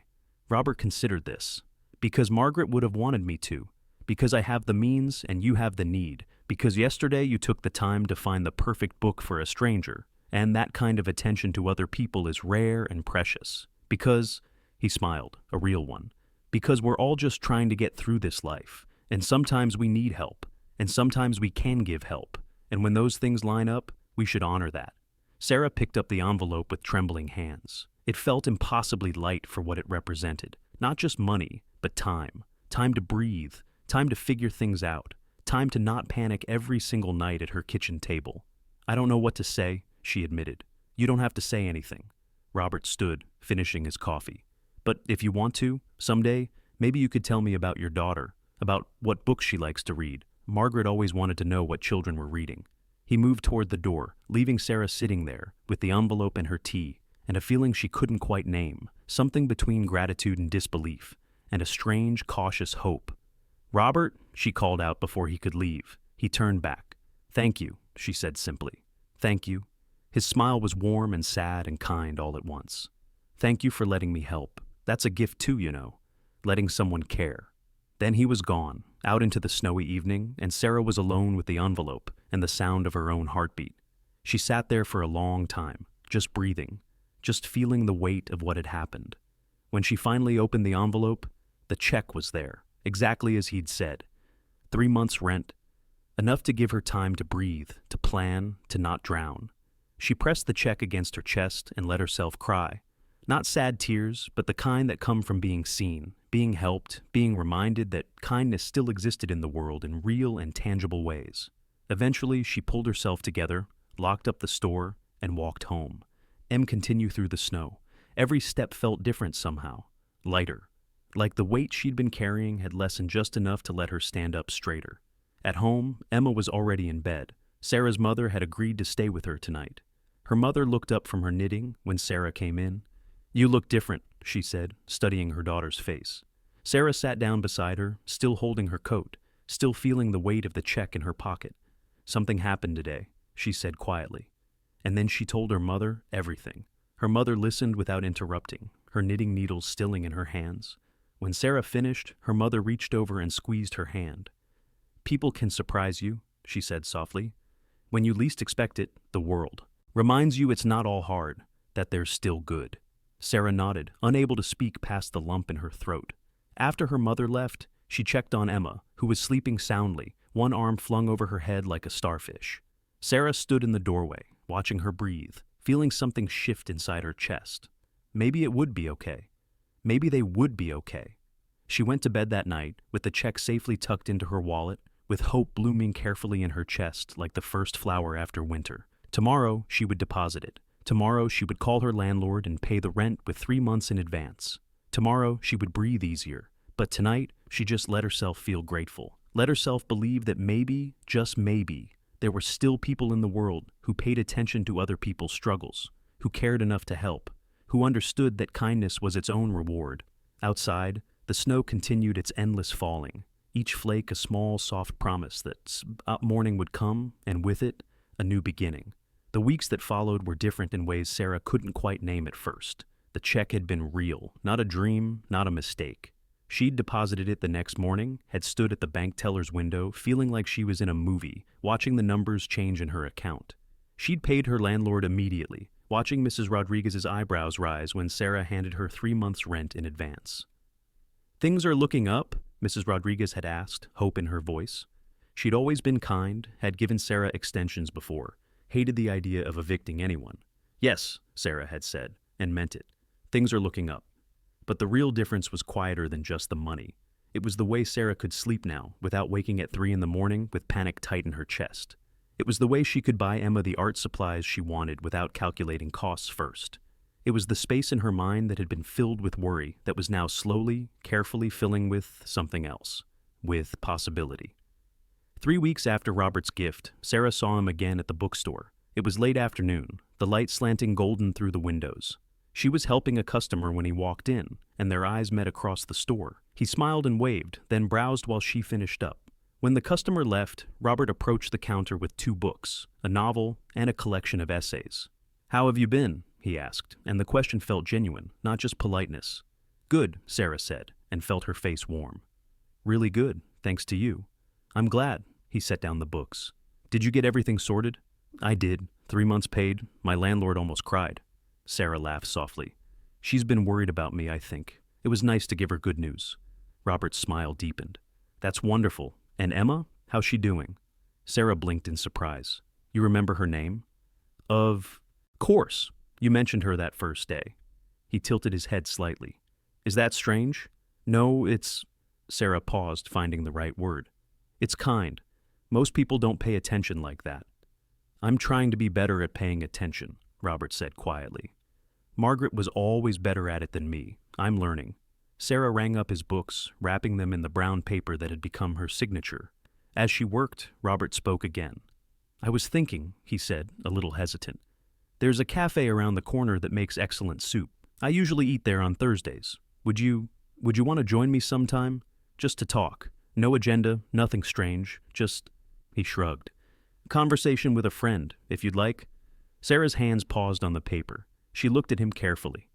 Robert considered this. Because Margaret would have wanted me to. Because I have the means and you have the need. Because yesterday you took the time to find the perfect book for a stranger. And that kind of attention to other people is rare and precious. Because, he smiled, a real one. Because we're all just trying to get through this life. And sometimes we need help. And sometimes we can give help. And when those things line up, we should honor that. Sarah picked up the envelope with trembling hands. It felt impossibly light for what it represented. Not just money, but time. Time to breathe. Time to figure things out. Time to not panic every single night at her kitchen table. I don't know what to say, she admitted. You don't have to say anything. Robert stood, finishing his coffee. But if you want to, someday, maybe you could tell me about your daughter, about what books she likes to read. Margaret always wanted to know what children were reading. He moved toward the door, leaving Sarah sitting there, with the envelope and her tea, and a feeling she couldn't quite name, something between gratitude and disbelief, and a strange, cautious hope. Robert, she called out before he could leave. He turned back. Thank you, she said simply. Thank you. His smile was warm and sad and kind all at once. Thank you for letting me help. That's a gift too, you know. Letting someone care. Then he was gone, out into the snowy evening, and Sarah was alone with the envelope and the sound of her own heartbeat. She sat there for a long time, just breathing, just feeling the weight of what had happened. When she finally opened the envelope, the check was there, exactly as he'd said. 3 months' rent, enough to give her time to breathe, to plan, to not drown. She pressed the check against her chest and let herself cry. Not sad tears, but the kind that come from being seen, being helped, being reminded that kindness still existed in the world in real and tangible ways. Eventually, she pulled herself together, locked up the store, and walked home. Em continued through the snow. Every step felt different somehow, lighter. Like the weight she'd been carrying had lessened just enough to let her stand up straighter. At home, Emma was already in bed. Sarah's mother had agreed to stay with her tonight. Her mother looked up from her knitting when Sarah came in. You look different, she said, studying her daughter's face. Sarah sat down beside her, still holding her coat, still feeling the weight of the check in her pocket. Something happened today, she said quietly. And then she told her mother everything. Her mother listened without interrupting, her knitting needles stilling in her hands. When Sarah finished, her mother reached over and squeezed her hand. People can surprise you, she said softly. When you least expect it, the world reminds you it's not all hard, that there's still good. Sarah nodded, unable to speak past the lump in her throat. After her mother left, she checked on Emma, who was sleeping soundly, one arm flung over her head like a starfish. Sarah stood in the doorway, watching her breathe, feeling something shift inside her chest. Maybe it would be okay. Maybe they would be okay. She went to bed that night, with the check safely tucked into her wallet, with hope blooming carefully in her chest like the first flower after winter. Tomorrow, she would deposit it. Tomorrow, she would call her landlord and pay the rent with 3 months in advance. Tomorrow, she would breathe easier. But tonight, she just let herself feel grateful. Let herself believe that maybe, just maybe, there were still people in the world who paid attention to other people's struggles, who cared enough to help, who understood that kindness was its own reward. Outside, the snow continued its endless falling, each flake a small, soft promise that morning would come, and with it, a new beginning. The weeks that followed were different in ways Sarah couldn't quite name at first. The check had been real, not a dream, not a mistake. She'd deposited it the next morning, had stood at the bank teller's window, feeling like she was in a movie, watching the numbers change in her account. She'd paid her landlord immediately, watching Mrs. Rodriguez's eyebrows rise when Sarah handed her 3 months' rent in advance. "Things are looking up?" Mrs. Rodriguez had asked, hope in her voice. She'd always been kind, had given Sarah extensions before, hated the idea of evicting anyone. "Yes," Sarah had said, and meant it. "Things are looking up." But the real difference was quieter than just the money. It was the way Sarah could sleep now, without waking at 3 in the morning with panic tight in her chest. It was the way she could buy Emma the art supplies she wanted without calculating costs first. It was the space in her mind that had been filled with worry that was now slowly, carefully filling with something else, with possibility. 3 weeks after Robert's gift, Sarah saw him again at the bookstore. It was late afternoon, the light slanting golden through the windows. She was helping a customer when he walked in, and their eyes met across the store. He smiled and waved, then browsed while she finished up. When the customer left, Robert approached the counter with 2 books, a novel and a collection of essays. "How have you been?" he asked, and the question felt genuine, not just politeness. "Good," Sarah said, and felt her face warm. "Really good, thanks to you." "I'm glad." He set down the books. "Did you get everything sorted?" "I did. 3 months paid. My landlord almost cried." Sarah laughed softly. "She's been worried about me, I think. It was nice to give her good news." Robert's smile deepened. "That's wonderful. And Emma? How's she doing?" Sarah blinked in surprise. "You remember her name?" "Of course. You mentioned her that first day." He tilted his head slightly. "Is that strange?" "No, it's—" Sarah paused, finding the right word. "It's kind. Most people don't pay attention like that." "I'm trying to be better at paying attention," Robert said quietly. "Margaret was always better at it than me. I'm learning." Sarah rang up his books, wrapping them in the brown paper that had become her signature. As she worked, Robert spoke again. "I was thinking," he said, a little hesitant. "There's a cafe around the corner that makes excellent soup. I usually eat there on Thursdays. Would you want to join me sometime? Just to talk. No agenda, nothing strange, just—" He shrugged. "Conversation with a friend, if you'd like." Sarah's hands paused on the paper. She looked at him carefully.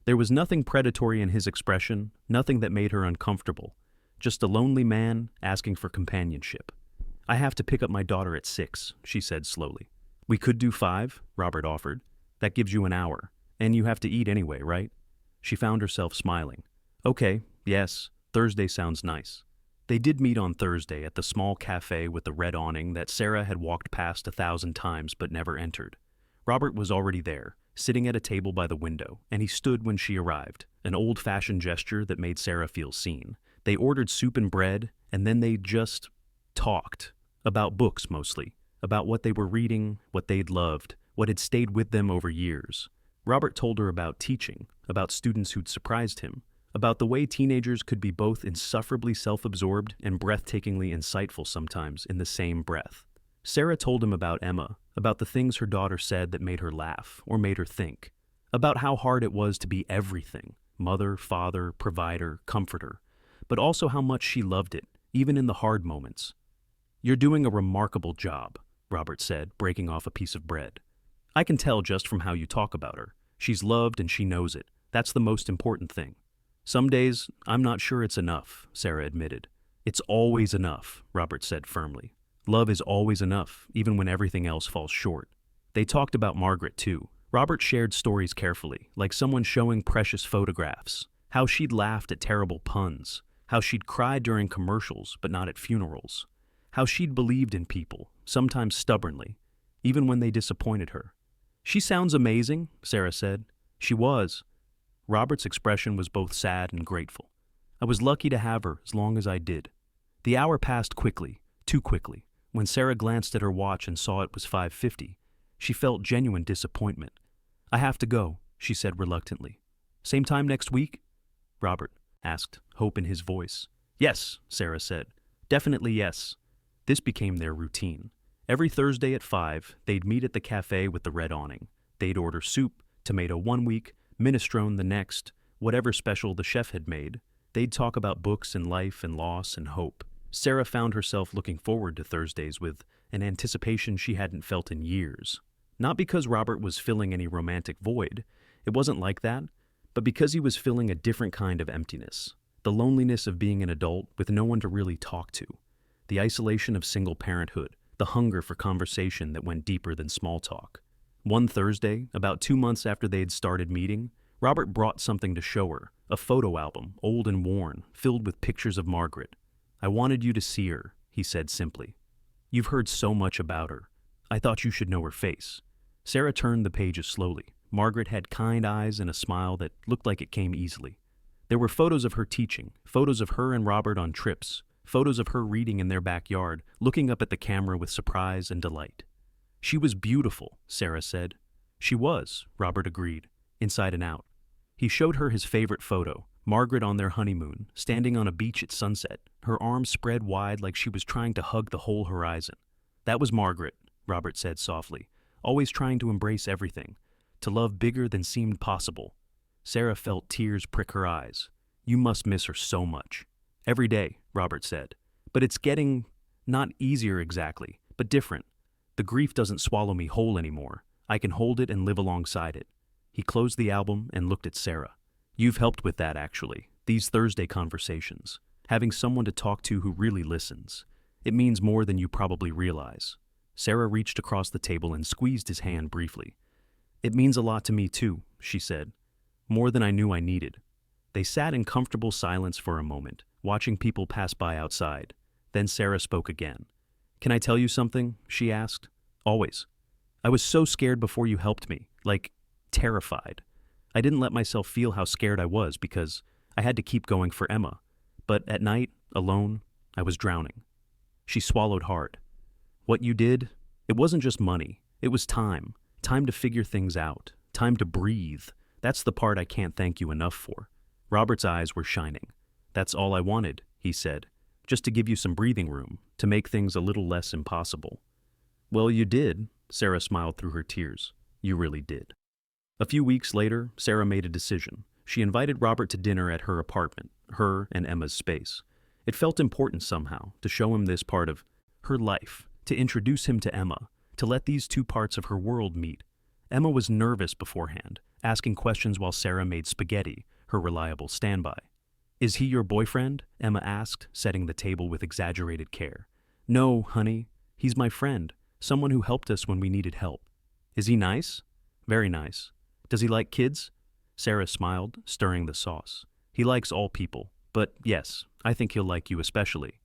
There was nothing predatory in his expression, nothing that made her uncomfortable. Just a lonely man asking for companionship. "I have to pick up my daughter at 6, she said slowly. "We could do 5, Robert offered. "That gives you an hour. And you have to eat anyway, right?" She found herself smiling. "Okay, yes, Thursday sounds nice." They did meet on Thursday at the small cafe with the red awning that Sarah had walked past 1,000 times but never entered. Robert was already there, sitting at a table by the window, and he stood when she arrived, an old-fashioned gesture that made Sarah feel seen. They ordered soup and bread, and then they just talked. About books, mostly. About what they were reading, what they'd loved, what had stayed with them over years. Robert told her about teaching, about students who'd surprised him, about the way teenagers could be both insufferably self-absorbed and breathtakingly insightful sometimes in the same breath. Sarah told him about Emma, about the things her daughter said that made her laugh or made her think, about how hard it was to be everything, mother, father, provider, comforter, but also how much she loved it, even in the hard moments. "You're doing a remarkable job," Robert said, breaking off a piece of bread. "I can tell just from how you talk about her. She's loved and she knows it. That's the most important thing." "Some days, I'm not sure it's enough," Sarah admitted. "It's always enough," Robert said firmly. "Love is always enough, even when everything else falls short." They talked about Margaret, too. Robert shared stories carefully, like someone showing precious photographs. How she'd laughed at terrible puns. How she'd cried during commercials, but not at funerals. How she'd believed in people, sometimes stubbornly, even when they disappointed her. "She sounds amazing," Sarah said. She was. Robert's expression was both sad and grateful. "I was lucky to have her as long as I did." The hour passed quickly, too quickly. When Sarah glanced at her watch and saw it was 5:50, she felt genuine disappointment. "I have to go," she said reluctantly. "Same time next week?" Robert asked, hope in his voice. "Yes," Sarah said. "Definitely yes." This became their routine. Every Thursday at 5, they'd meet at the cafe with the red awning. They'd order soup, tomato one week, minestrone the next, whatever special the chef had made. They'd talk about books and life and loss and hope. Sarah found herself looking forward to Thursdays with an anticipation she hadn't felt in years. Not because Robert was filling any romantic void. It wasn't like that. but because he was feeling a different kind of emptiness. The loneliness of being an adult with no one to really talk to. The isolation of single parenthood. The hunger for conversation that went deeper than small talk. One Thursday, about 2 months after they had started meeting, Robert brought something to show her, a photo album, old and worn, filled with pictures of Margaret. "I wanted you to see her," he said simply. "You've heard so much about her. I thought you should know her face." Sarah turned the pages slowly. Margaret had kind eyes and a smile that looked like it came easily. There were photos of her teaching, photos of her and Robert on trips, photos of her reading in their backyard, looking up at the camera with surprise and delight. "She was beautiful," Sarah said. "She was," Robert agreed, inside and out. He showed her his favorite photo, Margaret on their honeymoon, standing on a beach at sunset, her arms spread wide like she was trying to hug the whole horizon. "That was Margaret," Robert said softly, "always trying to embrace everything, to love bigger than seemed possible." Sarah felt tears prick her eyes. "You must miss her so much." "Every day," Robert said. "But it's getting, not easier exactly, but different. The grief doesn't swallow me whole anymore. I can hold it and live alongside it." He closed the album and looked at Sarah. "You've helped with that, actually. These Thursday conversations. Having someone to talk to who really listens. It means more than you probably realize." Sarah reached across the table and squeezed his hand briefly. "It means a lot to me too," she said. "More than I knew I needed." They sat in comfortable silence for a moment, watching people pass by outside. Then Sarah spoke again. "Can I tell you something?" she asked. "Always. I was so scared before you helped me, like terrified. I didn't let myself feel how scared I was because I had to keep going for Emma. But at night, alone, I was drowning." She swallowed hard. "What you did, it wasn't just money. It was time. Time to figure things out. Time to breathe. That's the part I can't thank you enough for." Robert's eyes were shining. "That's all I wanted," he said. "Just to give you some breathing room, to make things a little less impossible." "Well, you did," Sarah smiled through her tears. "You really did." A few weeks later, Sarah made a decision. She invited Robert to dinner at her apartment, her and Emma's space. It felt important somehow to show him this part of her life, to introduce him to Emma, to let these two parts of her world meet. Emma was nervous beforehand, asking questions while Sarah made spaghetti, her reliable standby. "Is he your boyfriend?" Emma asked, setting the table with exaggerated care. "No, honey. He's my friend, someone who helped us when we needed help." "Is he nice?" "Very nice." "Does he like kids?" Sarah smiled, stirring the sauce. "He likes all people, but yes, I think he'll like you especially."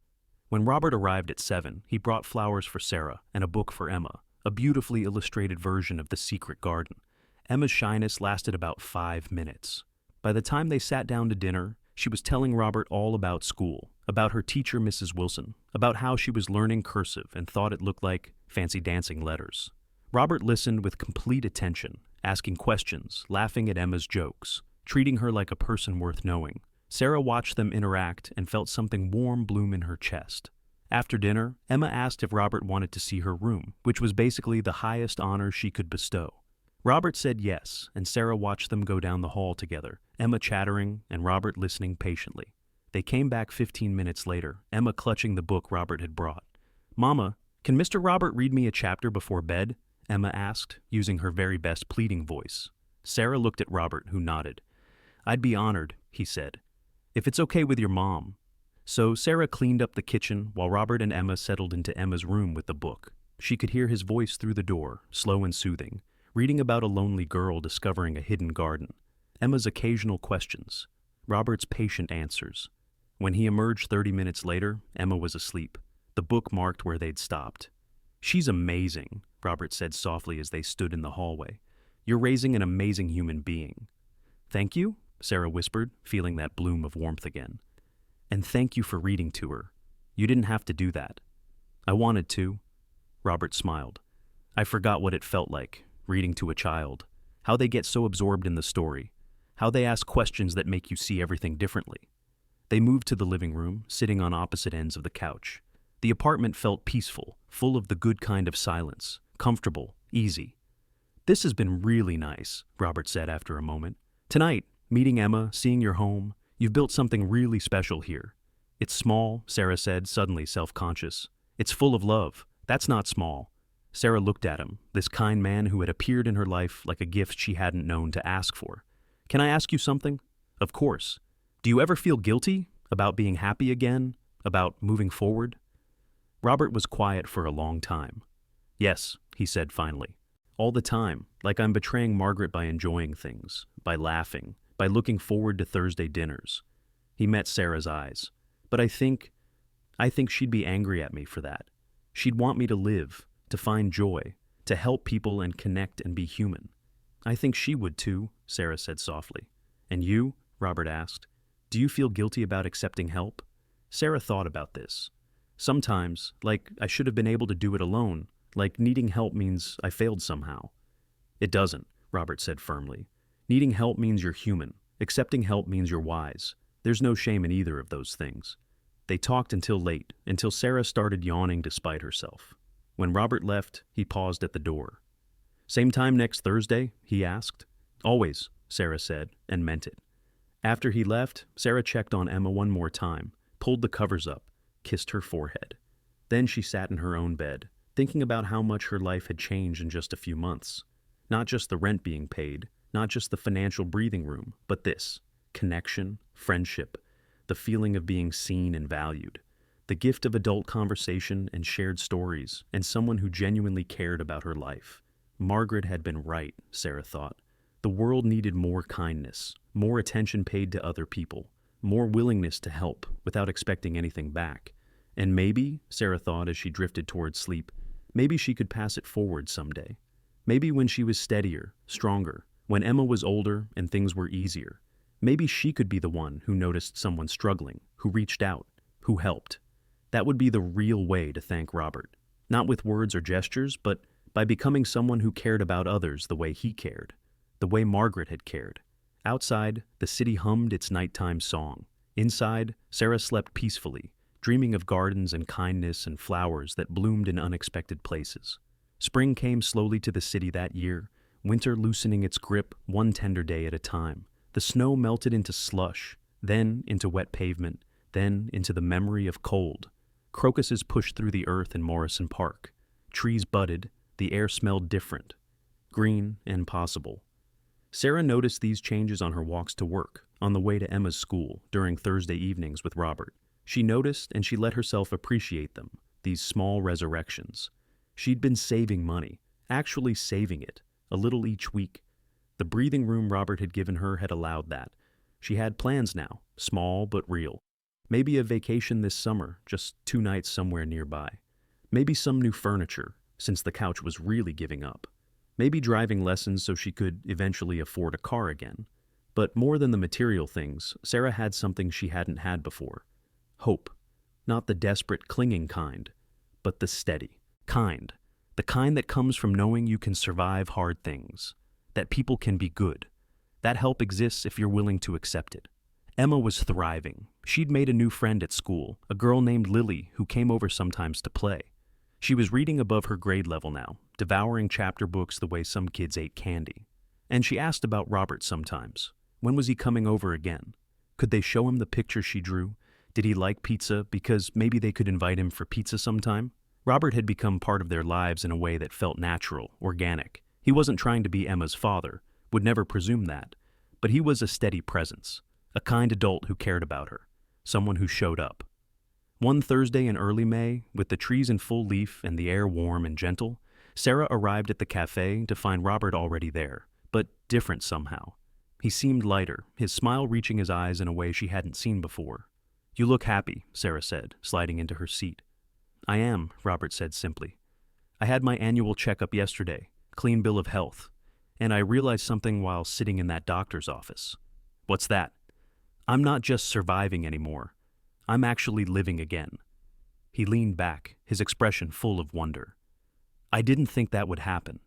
When Robert arrived at 7, he brought flowers for Sarah and a book for Emma, a beautifully illustrated version of The Secret Garden. Emma's shyness lasted about 5 minutes. By the time they sat down to dinner, she was telling Robert all about school, about her teacher, Mrs. Wilson, about how she was learning cursive and thought it looked like fancy dancing letters. Robert listened with complete attention, asking questions, laughing at Emma's jokes, treating her like a person worth knowing. Sarah watched them interact and felt something warm bloom in her chest. After dinner, Emma asked if Robert wanted to see her room, which was basically the highest honor she could bestow. Robert said yes, and Sarah watched them go down the hall together, Emma chattering and Robert listening patiently. They came back 15 minutes later, Emma clutching the book Robert had brought. "Mama, can Mr. Robert read me a chapter before bed?" Emma asked, using her very best pleading voice. Sarah looked at Robert, who nodded. "I'd be honored," he said. "If it's okay with your mom." So Sarah cleaned up the kitchen while Robert and Emma settled into Emma's room with the book. She could hear his voice through the door, slow and soothing, reading about a lonely girl discovering a hidden garden. Emma's occasional questions, Robert's patient answers. When he emerged 30 minutes later, Emma was asleep. The book marked where they'd stopped. "She's amazing," Robert said softly as they stood in the hallway. "You're raising an amazing human being." "Thank you," Sarah whispered, feeling that bloom of warmth again. "And thank you for reading to her. You didn't have to do that." "I wanted to." Robert smiled. "I forgot what it felt like, reading to a child. How they get so absorbed in the story. How they ask questions that make you see everything differently." They moved to the living room, sitting on opposite ends of the couch. The apartment felt peaceful, full of the good kind of silence, comfortable, easy. "This has been really nice," Robert said after a moment. "Tonight, meeting Emma, seeing your home, you've built something really special here." "It's small," Sarah said, suddenly self-conscious. "It's full of love. That's not small." Sarah looked at him, this kind man who had appeared in her life like a gift she hadn't known to ask for. Can I ask you something? Of course. Do you ever feel guilty about being happy again? About moving forward? Robert was quiet for a long time. Yes, he said finally. All the time, like I'm betraying Margaret by enjoying things, by laughing, by looking forward to Thursday dinners. He met Sarah's eyes. But I think she'd be angry at me for that. She'd want me to live, to find joy, to help people and connect and be human. I think she would too, Sarah said softly. And you? Robert asked. Do you feel guilty about accepting help? Sarah thought about this. Sometimes, like I should have been able to do it alone, like needing help means I failed somehow. It doesn't, Robert said firmly. Needing help means you're human. Accepting help means you're wise. There's no shame in either of those things. They talked until late, until Sarah started yawning despite herself. When Robert left, he paused at the door. Same time next Thursday? He asked. Always, Sarah said, and meant it. After he left, Sarah checked on Emma one more time, pulled the covers up, kissed her forehead. Then she sat in her own bed, thinking about how much her life had changed in just a few months. Not just the rent being paid, not just the financial breathing room, but this: connection, friendship, the feeling of being seen and valued, the gift of adult conversation and shared stories, and someone who genuinely cared about her life. Margaret had been right, Sarah thought. The world needed more kindness, more attention paid to other people, more willingness to help without expecting anything back. And maybe, Sarah thought as she drifted towards sleep, maybe she could pass it forward someday. Maybe when she was steadier, stronger, when Emma was older and things were easier. Maybe she could be the one who noticed someone struggling, who reached out, who helped. That would be the real way to thank Robert. Not with words or gestures, but by becoming someone who cared about others the way he cared, the way Margaret had cared. Outside, the city hummed its nighttime song. Inside, Sarah slept peacefully, dreaming of gardens and kindness and flowers that bloomed in unexpected places. Spring came slowly to the city that year, winter loosening its grip one tender day at a time. The snow melted into slush, then into wet pavement, then into the memory of cold. Crocuses pushed through the earth in Morrison Park. Trees budded, the air smelled different, green and possible. Sarah noticed these changes on her walks to work, on the way to Emma's school, during Thursday evenings with Robert. She noticed and she let herself appreciate them, these small resurrections. She'd been saving money, actually saving it, a little each week. The breathing room Robert had given her had allowed that. She had plans now, small but real. Maybe a vacation this summer, just 2 nights somewhere nearby. Maybe some new furniture, since the couch was really giving up. Maybe driving lessons so she could eventually afford a car again. But more than the material things, Sarah had something she hadn't had before. Hope. Not the desperate, clinging kind, but the steady kind. The kind that comes from knowing you can survive hard things, that people can be good. That help exists if you're willing to accept it. Emma was thriving. She'd made a new friend at school, a girl named Lily who came over sometimes to play. She was reading above her grade level now, devouring chapter books the way some kids ate candy. And she asked about Robert sometimes. When was he coming over again? Could they show him the picture she drew? Did he like pizza? Because maybe they could invite him for pizza sometime? Robert had become part of their lives in a way that felt natural, organic. He wasn't trying to be Emma's father, would never presume that. But he was a steady presence, a kind adult who cared about her, someone who showed up. One Thursday in early May, with the trees in full leaf and the air warm and gentle, Sarah arrived at the cafe to find Robert already there, but different somehow. He seemed lighter, his smile reaching his eyes in a way she hadn't seen before. "You look happy," Sarah said, sliding into her seat. "I am," Robert said simply. "I had my annual checkup yesterday, clean bill of health, and I realized something while sitting in that doctor's office." "What's that?" "I'm not just surviving anymore. I'm actually living again." He leaned back, his expression full of wonder. "I didn't think that would happen.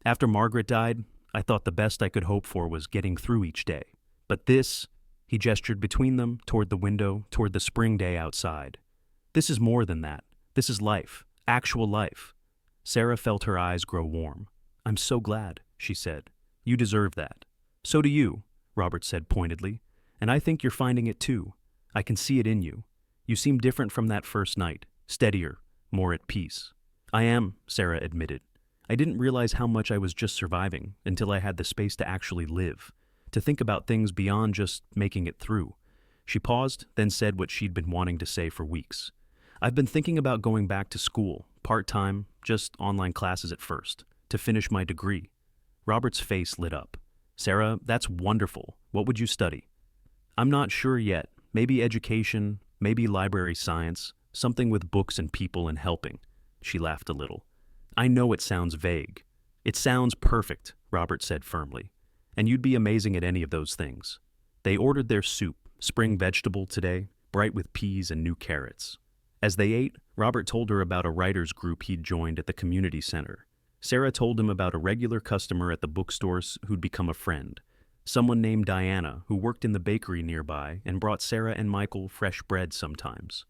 After Margaret died, I thought the best I could hope for was getting through each day. But this," he gestured between them, toward the window, toward the spring day outside. "This is more than that. This is life, actual life." Sarah felt her eyes grow warm. "I'm so glad," she said. "You deserve that." "So do you," Robert said pointedly. "And I think you're finding it too. I can see it in you. You seem different from that first night, steadier, more at peace." "I am," Sarah admitted. "I didn't realize how much I was just surviving until I had the space to actually live, to think about things beyond just making it through. She paused, then said what she'd been wanting to say for weeks. I've been thinking about going back to school, part-time, just online classes at first, to finish my degree. Robert's face lit up. Sarah, that's wonderful. What would you study? I'm not sure yet. Maybe education, maybe library science, something with books and people and helping. She laughed a little. I know it sounds vague. It sounds perfect, Robert said firmly. And you'd be amazing at any of those things. They ordered their soup, spring vegetable today, bright with peas and new carrots. As they ate, Robert told her about a writers' group he'd joined at the community center. Sarah told him about a regular customer at the bookstores who'd become a friend, someone named Diana who worked in the bakery nearby and brought Sarah and Michael fresh bread sometimes.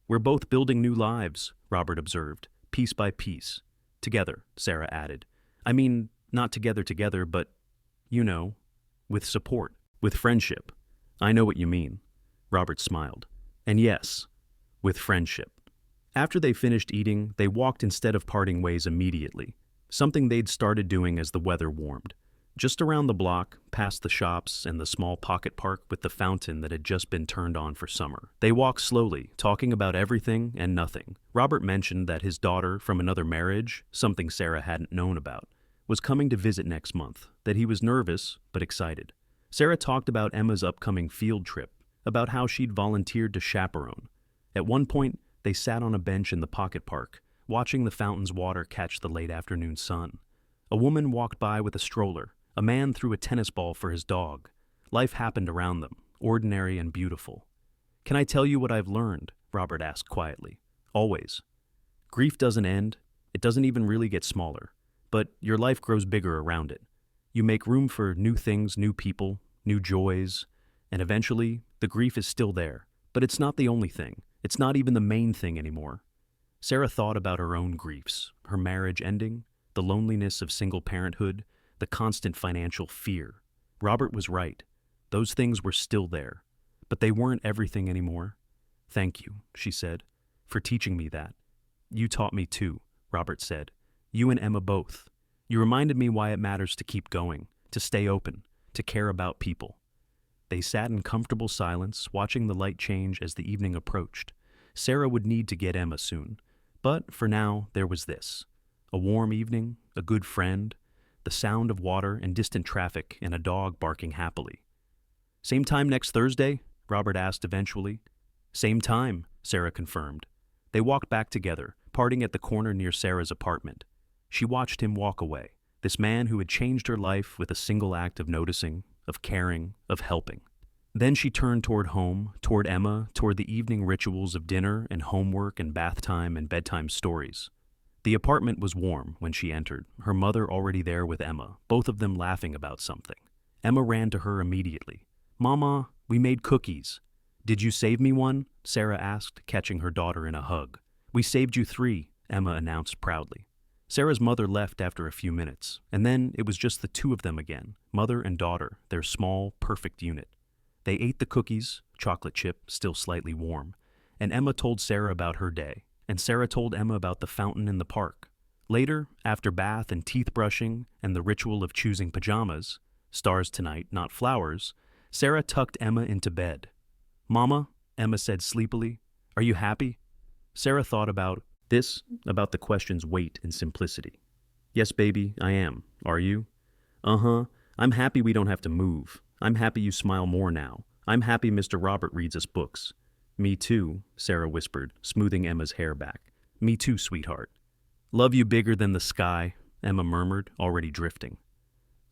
We're both building new lives, Robert observed, piece by piece. Together, Sarah added. I mean, not together, but, you know, with support, with friendship. I know what you mean. Robert smiled. And yes, with friendship. After they finished eating, they walked instead of parting ways immediately, something they'd started doing as the weather warmed. Just around the block, past the shops and the small pocket park with the fountain that had just been turned on for summer. They walked slowly, talking about everything and nothing. Robert mentioned that his daughter from another marriage, something Sarah hadn't known about, was coming to visit next month, that he was nervous but excited. Sarah talked about Emma's upcoming field trip, about how she'd volunteered to chaperone. At one point, they sat on a bench in the pocket park, watching the fountain's water catch the late afternoon sun. A woman walked by with a stroller. A man threw a tennis ball for his dog. Life happened around them, ordinary and beautiful. Can I tell you what I've learned? Robert asked quietly. Always. Grief doesn't end. It doesn't even really get smaller. But your life grows bigger around it. You make room for new things, new people, new joys, and eventually, the grief is still there. But it's not the only thing. It's not even the main thing anymore. Sarah thought about her own griefs, her marriage ending, the loneliness of single parenthood, the constant financial fear. Robert was right. Those things were still there, but they weren't everything anymore. Thank you, she said, for teaching me that. You taught me too, Robert said. You and Emma both. You reminded me why it matters to keep going, to stay open, to care about people. They sat in comfortable silence, watching the light change as the evening approached. Sarah would need to get Emma soon, but for now there was this. A warm evening, a good friend, the sound of water and distant traffic, and a dog barking happily. Same time next Thursday? Robert asked eventually. Same time, Sarah confirmed. They walked back together, parting at the corner near Sarah's apartment. She watched him walk away, this man who had changed her life with a single act of noticing, of caring, of helping. Then she turned toward home, toward Emma, toward the evening rituals of dinner and homework and bath time and bedtime stories. The apartment was warm when she entered, her mother already there with Emma, both of them laughing about something. Emma ran to her immediately. Mama, we made cookies. Did you save me one? Sarah asked, catching her daughter in a hug. We saved you 3, Emma announced proudly. Sarah's mother left after a few minutes, and then it was just the 2 of them again, mother and daughter, their small, perfect unit. They ate the cookies, chocolate chip, still slightly warm, and Emma told Sarah about her day. And Sarah told Emma about the fountain in the park. Later, after bath and teeth brushing and the ritual of choosing pajamas, stars tonight, not flowers, Sarah tucked Emma into bed. Mama, Emma said sleepily, are you happy? Sarah thought about the question's weight and simplicity. Yes, baby, I am. Are you? Uh-huh. I'm happy we don't have to move. I'm happy you smile more now. I'm happy Mr. Robert reads us books. Me too, Sarah whispered, smoothing Emma's hair back. Me too, sweetheart. Love you bigger than the sky, Emma murmured, already drifting.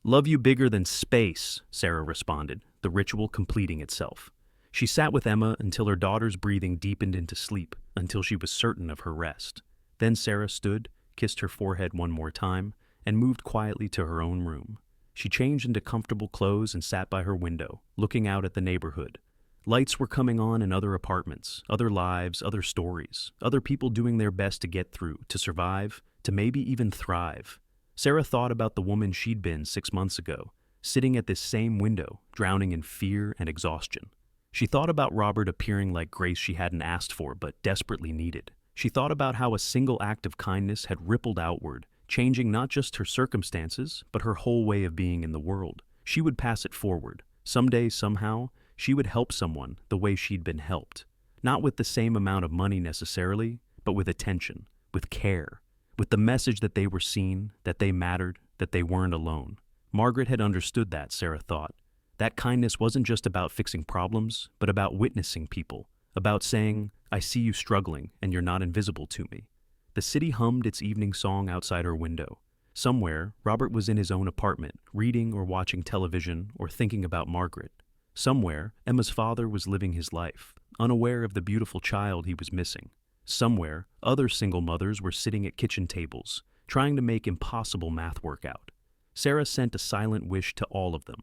Love you bigger than space, Sarah responded, the ritual completing itself. She sat with Emma until her daughter's breathing deepened into sleep, until she was certain of her rest. Then Sarah stood, kissed her forehead one more time, and moved quietly to her own room. She changed into comfortable clothes and sat by her window, looking out at the neighborhood. Lights were coming on in other apartments, other lives, other stories, other people doing their best to get through, to survive, to maybe even thrive. Sarah thought about the woman she'd been 6 months ago, sitting at this same window, drowning in fear and exhaustion. She thought about Robert appearing like grace she hadn't asked for but desperately needed. She thought about how a single act of kindness had rippled outward, changing not just her circumstances, but her whole way of being in the world. She would pass it forward. Someday, somehow, she would help someone the way she'd been helped. Not with the same amount of money necessarily, but with attention, with care, with the message that they were seen, that they mattered, that they weren't alone. Margaret had understood that, Sarah thought. That kindness wasn't just about fixing problems, but about witnessing people, about saying, "I see you struggling, and you're not invisible to me." The city hummed its evening song outside her window. Somewhere, Robert was in his own apartment, reading or watching television or thinking about Margaret. Somewhere, Emma's father was living his life, unaware of the beautiful child he was missing. Somewhere, other single mothers were sitting at kitchen tables, trying to make impossible math work out. Sarah sent a silent wish to all of them.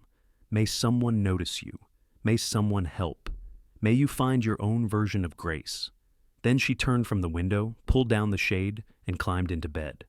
May someone notice you. May someone help. May you find your own version of grace. Then she turned from the window, pulled down the shade, and climbed into bed.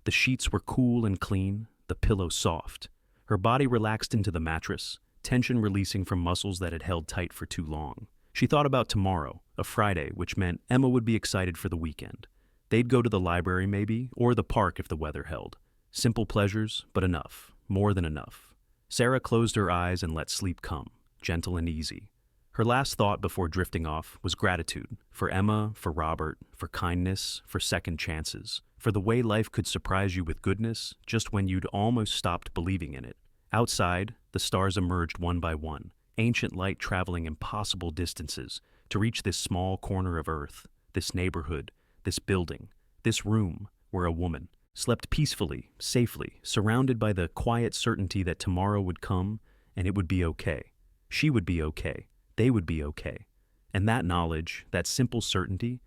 The sheets were cool and clean, the pillow soft. Her body relaxed into the mattress, tension releasing from muscles that had held tight for too long. She thought about tomorrow, a Friday, which meant Emma would be excited for the weekend. They'd go to the library maybe, or the park if the weather held. Simple pleasures, but enough, more than enough. Sarah closed her eyes and let sleep come, gentle and easy. Her last thought before drifting off was gratitude, for Emma, for Robert, for kindness, for second chances, for the way life could surprise you with goodness just when you'd almost stopped believing in it. Outside, the stars emerged one by one, ancient light traveling impossible distances to reach this small corner of earth, this neighborhood, this building, this room where a woman slept peacefully, safely, surrounded by the quiet certainty that tomorrow would come and it would be okay. She would be okay. They would be okay. And that knowledge, that simple certainty,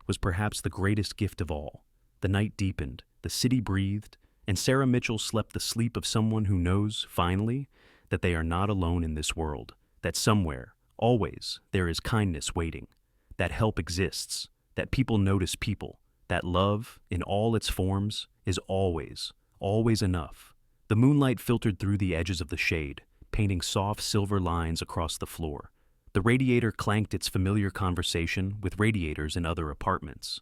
was perhaps the greatest gift of all. The night deepened, the city breathed, and Sarah Mitchell slept the sleep of someone who knows, finally, that they are not alone in this world, that somewhere, always, there is kindness waiting, that help exists, that people notice people, that love, in all its forms, is always, always enough. The moonlight filtered through the edges of the shade, painting soft silver lines across the floor. The radiator clanked its familiar conversation with radiators in other apartments.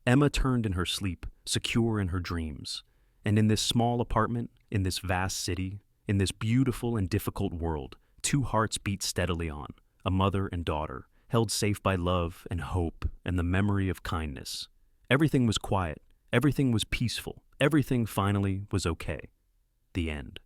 Emma turned in her sleep, secure in her dreams. And in this small apartment, in this vast city, in this beautiful and difficult world, two hearts beat steadily on, a mother and daughter, held safe by love and hope and the memory of kindness. Everything was quiet, everything was peaceful, everything finally was okay. The end.